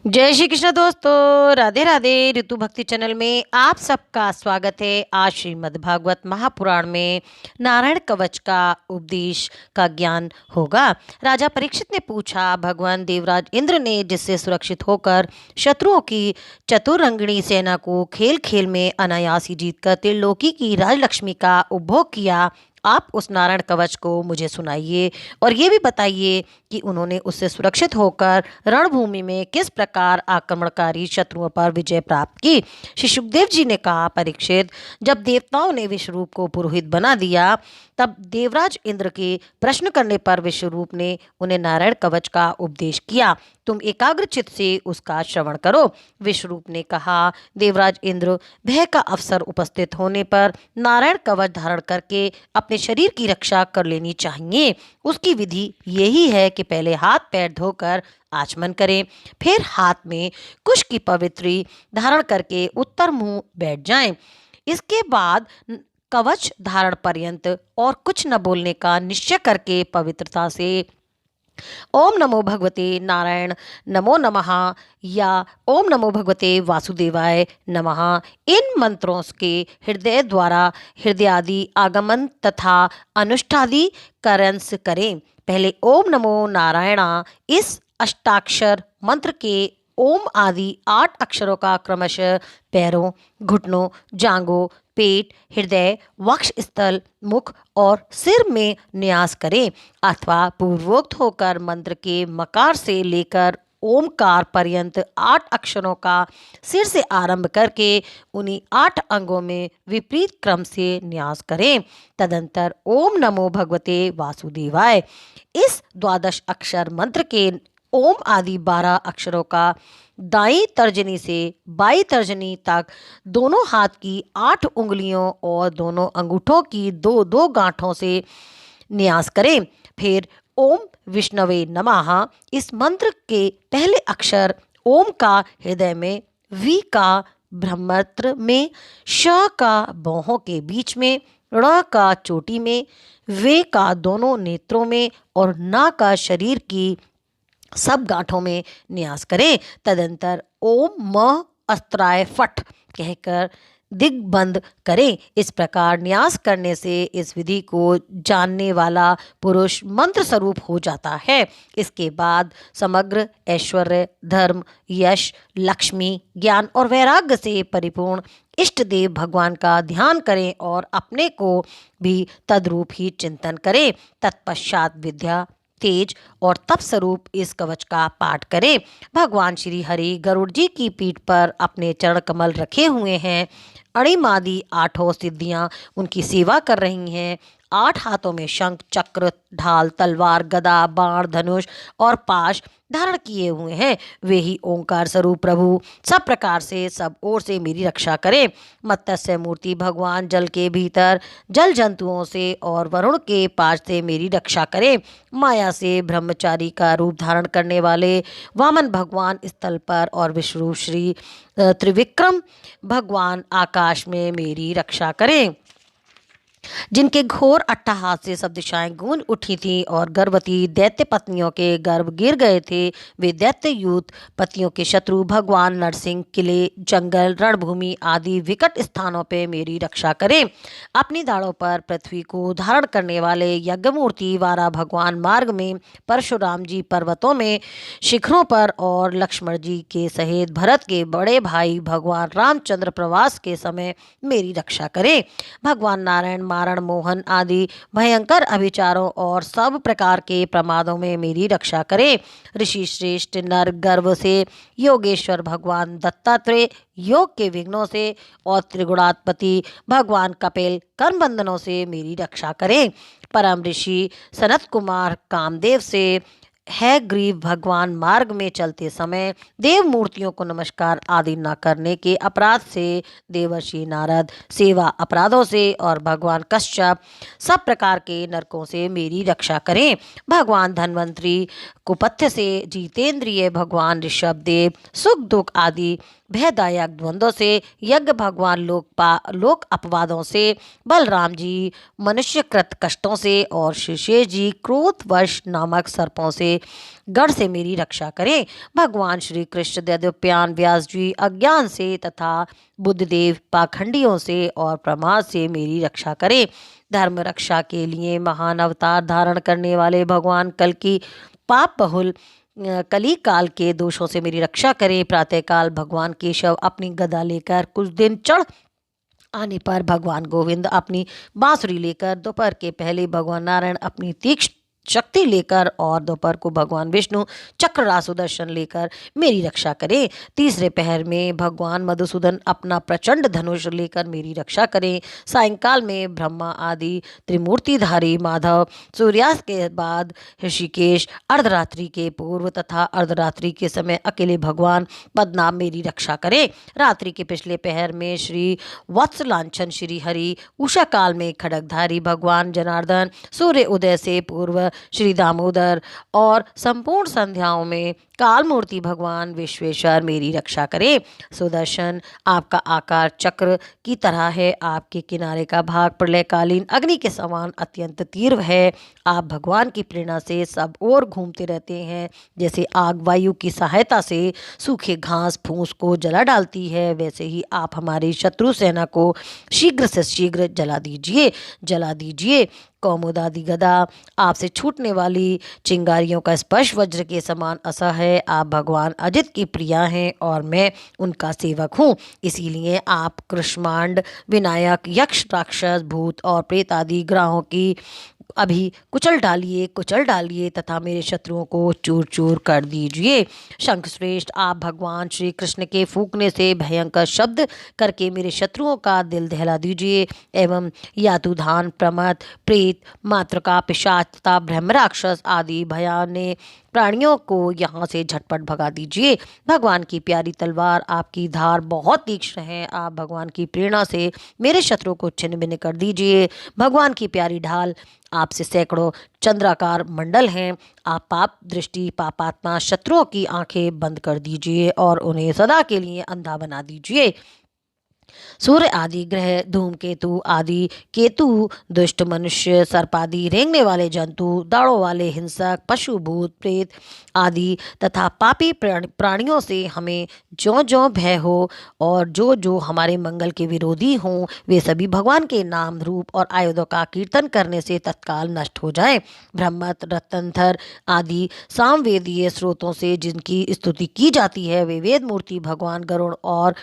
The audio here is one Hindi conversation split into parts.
जय श्री कृष्ण दोस्तों, राधे राधे। ऋतु भक्ति चैनल में आप सबका स्वागत है। आज श्रीमद् भागवत महापुराण में नारायण कवच का उपदेश का ज्ञान होगा। राजा परीक्षित ने पूछा, भगवान देवराज इंद्र ने जिससे सुरक्षित होकर शत्रुओं की चतुरंगिणी सेना को खेल खेल में अनायास ही जीतकर त्रिलोकी की राजलक्ष्मी का उपभोग किया, आप उस नारायण कवच को मुझे सुनाइए और ये भी बताइए कि उन्होंने उससे सुरक्षित होकर रणभूमि में किस प्रकार आक्रमणकारी शत्रुओं पर विजय प्राप्त की। श्री सुखदेव जी ने कहा, परीक्षित, जब देवताओं ने विश्वरूप को पुरोहित बना दिया तब देवराज इंद्र के प्रश्न करने पर विश्वरूप ने उन्हें नारायण कवच का उपदेश किया। तुम एकाग्रचित से उसका श्रवण करो। विश्वरूप ने कहा, देवराज इंद्र, भय का अवसर उपस्थित होने पर नारायण कवच धारण करके अपने शरीर की रक्षा कर लेनी चाहिए। उसकी विधि यही है कि पहले हाथ पैर धोकर आचमन करें, फिर हाथ में कुश की पवित्री धारण करके उत्तर मुंह बैठ जाएं। इसके बाद कवच धारण पर्यंत और कुछ न बोलने का निश्चय करके पवित्रता से ओम नमो भगवते नारायण नमो नमः या ओम नमो भगवते वासुदेवाय नमः, इन मंत्रों के हृदय द्वारा हृदयादि आगमन तथा अनुष्ठादि करंस करें। पहले ओम नमो नारायणा इस अष्टाक्षर मंत्र के ओम आदि 8 अक्षरों का क्रमशः पैरों, घुटनों, जांघों, पेट, हृदय, वक्ष स्थल, मुख और सिर में न्यास करें अथवा पूर्वोक्त होकर मंत्र के मकार से लेकर ओमकार पर्यंत 8 अक्षरों का सिर से आरंभ करके उन्हीं 8 अंगों में विपरीत क्रम से न्यास करें। तदंतर ओम नमो भगवते वासुदेवाय इस 12 अक्षर मंत्र के ओम आदि 12 अक्षरों का दाई तर्जनी से बाई तर्जनी तक दोनों हाथ की 8 उंगलियों और दोनों अंगूठों की 2-2 गांठों से न्यास करें। फिर ओम विष्णवे नमः इस मंत्र के पहले अक्षर ओम का हृदय में, वी का ब्रह्मत्र में, श का भौहों के बीच में, ण का चोटी में, वे का दोनों नेत्रों में और ना का शरीर की सब गांठों में न्यास करें। तदंतर ओम म अस्त्राय फट कहकर दिग्बंध करें। इस प्रकार न्यास करने से इस विधि को जानने वाला पुरुष मंत्र स्वरूप हो जाता है। इसके बाद समग्र ऐश्वर्य, धर्म, यश, लक्ष्मी, ज्ञान और वैराग्य से परिपूर्ण इष्ट देव भगवान का ध्यान करें और अपने को भी तद्रूप ही चिंतन करें। तत्पश्चात विद्या, तेज और तप स्वरूप इस कवच का पाठ करें। भगवान श्री हरि गरुड़ जी की पीठ पर अपने चरण कमल रखे हुए हैं। अणिमादि 8 सिद्धियां उनकी सेवा कर रही हैं। 8 हाथों में शंख, चक्र, ढाल, तलवार, गदा, बाण, धनुष और पाश धारण किए हुए हैं। वे ही ओंकार स्वरूप प्रभु सब प्रकार से सब ओर से मेरी रक्षा करें। मत्स्य मूर्ति भगवान जल के भीतर जल जंतुओं से और वरुण के पाश से मेरी रक्षा करें। माया से ब्रह्मचारी का रूप धारण करने वाले वामन भगवान स्थल पर और विष्णु श्री त्रिविक्रम भगवान आकाश में मेरी रक्षा करें। जिनके घोर अट्टहास से सब दिशाएं गूंज उठी थी और गर्भवती दैत्य पत्नियों के गर्भ गिर गए थे, वे दैत्य यूथ पतियों के शत्रु भगवान नरसिंह किले, जंगल, रणभूमि आदि विकट स्थानों पे मेरी रक्षा करें। अपनी दाढ़ों पर पृथ्वी को धारण करने वाले यज्ञमूर्ति वारा भगवान मार्ग में, परशुराम जी पर्वतों में, शिखरों पर और लक्ष्मण जी के सहित भरत के बड़े भाई भगवान रामचंद्र प्रवास के समय मेरी रक्षा करें। भगवान नारायण मारण, मोहन आदि भयंकर अभिचारों और सब प्रकार के प्रमादों में मेरी रक्षा करें। ऋषि श्रेष्ठ नर गर्व से, योगेश्वर भगवान दत्तात्रेय योग के विघ्नों से और त्रिगुणात्पति भगवान कपिल कर्म बंधनों से मेरी रक्षा करें। परम ऋषि सनत कुमार कामदेव से है ग्रीव भगवान मार्ग में चलते समय देव मूर्तियों को नमस्कार आदि न करने के अपराध से, देवर्षि नारद सेवा अपराधों से और भगवान कश्यप सब प्रकार के नरकों से मेरी रक्षा करें। भगवान धन्वंतरी कुपथ्य से, जितेंद्रिय भगवान ऋषभ देव सुख दुख आदि भयदायक द्वंद्वों से, यज्ञ भगवान लोक अपवादों से, बलराम जी मनुष्यकृत कष्टों से और शेष जी क्रोधवश नामक सर्पों से से गढ़ से मेरी रक्षा करें। भगवान श्री कृष्ण देवप्यान व्यास जी अज्ञान से तथा बुद्धदेव पाखंडियों से और प्रमाद से मेरी रक्षा करें। धर्म रक्षा के लिए महान अवतार धारण करने वाले भगवान कल की पाप बहुल कली काल के दोषों से मेरी रक्षा करें। प्रातःकाल भगवान केशव अपनी गदा लेकर कुछ दिन चढ़ आने पर भगवान गोविंद अपनी बांसुरी लेकर, दोपहर के पहले भगवान नारायण अपनी तीक्ष्ण शक्ति लेकर और दोपहर को भगवान विष्णु चक्र सुदर्शन लेकर मेरी रक्षा करें। तीसरे पहर में भगवान मधुसूदन अपना प्रचंड धनुष लेकर मेरी रक्षा करें। सायंकाल में ब्रह्मा आदि त्रिमूर्तिधारी माधव, सूर्यास्त के बाद ऋषिकेश, अर्धरात्रि के पूर्व तथा अर्धरात्रि के समय अकेले भगवान पद्मनाभ मेरी रक्षा करें। रात्रि के पिछले पहर में श्री वत्सलांछन श्री हरि, उषा काल में खड्गधारी भगवान जनार्दन, सूर्य उदय से पूर्व श्री दामोदर और संपूर्ण संध्याओं में काल मूर्ति भगवान विश्वेश्वर मेरी रक्षा करें। सुदर्शन, आपका आकार चक्र की तरह है, आपके किनारे का भाग प्रलयकालीन अग्नि के समान अत्यंत तीव्र है। आप भगवान की प्रेरणा से सब ओर घूमते रहते हैं। जैसे आग वायु की सहायता से सूखे घास फूस को जला डालती है, वैसे ही आप हमारी शत्रु सेना को शीघ्र से शीघ्र जला दीजिए। कौमुदादि गदा, आपसे छूटने वाली चिंगारियों का स्पर्श वज्र के समान असह है। आप भगवान अजित की प्रिया हैं और मैं उनका सेवक हूँ, इसीलिए आप कृष्मांड, विनायक, यक्ष, राक्षस, भूत और प्रेत आदि ग्रहों की अभी कुचल डालिए तथा मेरे शत्रुओं को चूर चूर कर दीजिए। शंखश्रेष्ठ, आप भगवान श्री कृष्ण के फूंकने से भयंकर शब्द करके मेरे शत्रुओं का दिल दहला दीजिए एवं यातुधान, प्रमथ, प्रेत, मातृका, पिशाच तथा ब्रह्म राक्षस आदि भयाने प्राणियों को यहाँ से झटपट भगा दीजिए। भगवान की प्यारी तलवार, आपकी धार बहुत तीक्ष्ण है। आप भगवान की प्रेरणा से मेरे शत्रु को छिन्न भिन्न कर दीजिए। भगवान की प्यारी ढाल, आपसे सैकड़ों चंद्राकार मंडल हैं। आप पाप दृष्टि पापात्मा शत्रुओं की आंखें बंद कर दीजिए और उन्हें सदा के लिए अंधा बना दीजिए। सूर्य आदि ग्रह, धूमकेतु आदि केतु, दुष्ट मनुष्य, सर्पादि, रेंगने वाले जंतु, दाड़ों वाले हिंसक, पशु, भूत, प्रेत आदि तथा पापी प्राणियों से हमें जो जो भय हो और जो जो हमारे मंगल के विरोधी हों, वे सभी भगवान के नाम, रूप और आयुधों का कीर्तन करने से तत्काल नष्ट हो जाएं। ब्रह्मत, रत्नधर आदि सामवेदीय स्रोतों से जिनकी स्तुति की जाती है, वे वेद मूर्ति भगवान गरुड़ और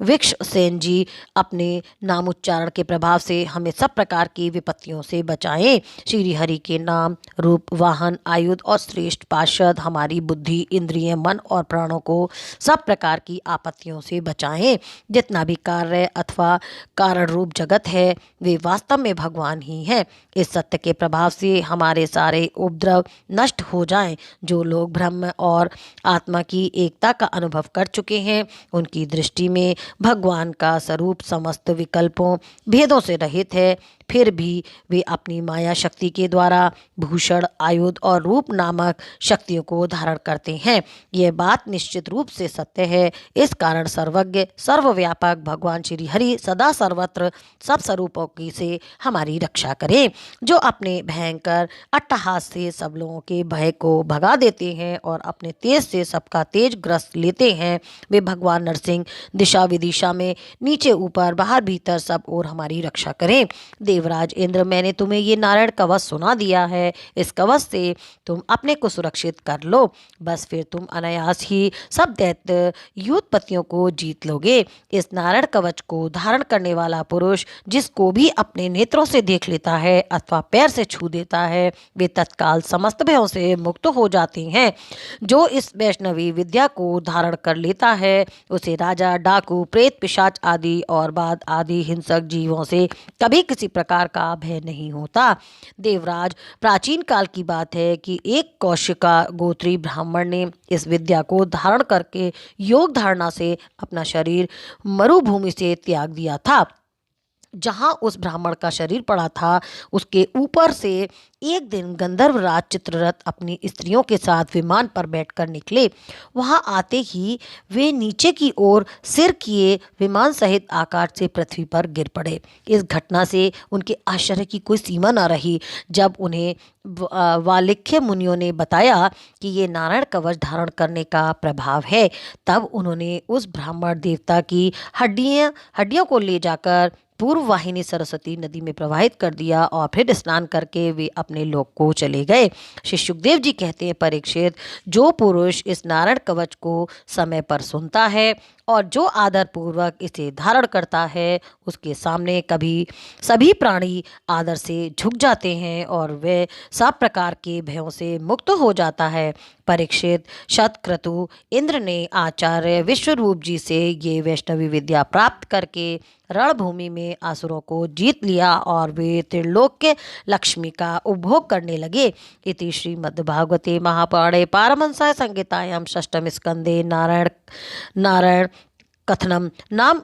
वृक्ष सेन जी अपने नाम उच्चारण के प्रभाव से हमें सब प्रकार की विपत्तियों से बचाएं। श्री हरि के नाम, रूप, वाहन, आयुध और श्रेष्ठ पार्षद हमारी बुद्धि, इंद्रिय, मन और प्राणों को सब प्रकार की आपत्तियों से बचाएं। जितना भी कार्य अथवा कारण रूप जगत है, वे वास्तव में भगवान ही हैं। इस सत्य के प्रभाव से हमारे सारे उपद्रव नष्ट हो जाएं। जो लोग ब्रह्म और आत्मा की एकता का अनुभव कर चुके हैं, उनकी दृष्टि में भगवान का स्वरूप समस्त विकल्पों भेदों से रहित है। फिर भी वे अपनी माया शक्ति के द्वारा भूषण, आयुध और रूप नामक शक्तियों को धारण करते हैं। यह बात निश्चित रूप से सत्य है। इस कारण सर्वज्ञ, सर्वव्यापक भगवान श्री हरि सदा सर्वत्र सब स्वरूपों की से हमारी रक्षा करें। जो अपने भयंकर अट्टहास से सब लोगों के भय को भगा देते हैं और अपने तेज से सबका तेज ग्रस्त लेते हैं, वे भगवान नरसिंह दिशा विदिशा में नीचे ऊपर बाहर भीतर सब और हमारी रक्षा करें। देवराज इंद्र, मैंने तुम्हें ये नारायण कवच सुना दिया है। इस कवच से तुम अपने को सुरक्षित कर लो, बस फिर तुम अनायास ही सब दैत्य युद्धपतियों को जीत लोगे। इस नारायण कवच को धारण करने वाला पुरुष जिसको भी अपने नेत्रों से देख लेता है अथवा पैर से छू देता है, वे तत्काल समस्त भयों से मुक्त हो जाते हैं। जो इस वैष्णवी विद्या को धारण कर लेता है, उसे राजा, डाकू, प्रेत, पिशाच आदि और बाद आदि हिंसक जीवों से कभी किसी प्रकार का भय नहीं होता। देवराज, प्राचीन काल की बात है कि एक कौशिका गोत्री ब्राह्मण ने इस विद्या को धारण करके योग धारणा से अपना शरीर मरुभूमि से त्याग दिया था। जहाँ उस ब्राह्मण का शरीर पड़ा था उसके ऊपर से एक दिन गंधर्वराज चित्ररथ अपनी स्त्रियों के साथ विमान पर बैठकर निकले। वहाँ आते ही वे नीचे की ओर सिर किए विमान सहित आकाश से पृथ्वी पर गिर पड़े। इस घटना से उनके आश्चर्य की कोई सीमा न रही। जब उन्हें वालिख्य मुनियों ने बताया कि ये नारायण कवच धारण करने का प्रभाव है, तब उन्होंने उस ब्राह्मण देवता की हड्डियों को ले जाकर पूर्व वाहिनी सरस्वती नदी में प्रवाहित कर दिया और फिर स्नान करके वे अपने लोक को चले गए। श्री सुखदेव जी कहते हैं, परीक्षित, जो पुरुष इस नारायण कवच को समय पर सुनता है और जो आदर पूर्वक इसे धारण करता है, उसके सामने कभी सभी प्राणी आदर से झुक जाते हैं और वे सब प्रकार के भयों से मुक्त हो जाता है। परीक्षित, शतक्रतु इंद्र ने आचार्य विश्वरूप जी से ये वैष्णवी विद्या प्राप्त करके रणभूमि में असुरों को जीत लिया और वे त्रिलोक्य लक्ष्मी का उपभोग करने लगे। इति श्रीमद्भागवते महापुराणे पारमहंस्यां संहितायां षष्ठम स्कंदे नारायण कथनम नाम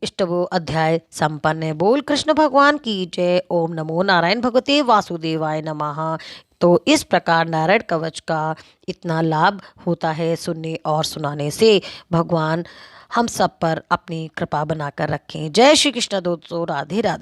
इष्टवो अध्याय संपन्न है। बोल कृष्ण भगवान की जय। ओम नमो नारायण भगवते वासुदेवाय नमः। तो इस प्रकार नारायण कवच का इतना लाभ होता है सुनने और सुनाने से। भगवान हम सब पर अपनी कृपा बनाकर रखें। जय श्री कृष्ण दोस्तों, राधे राधे।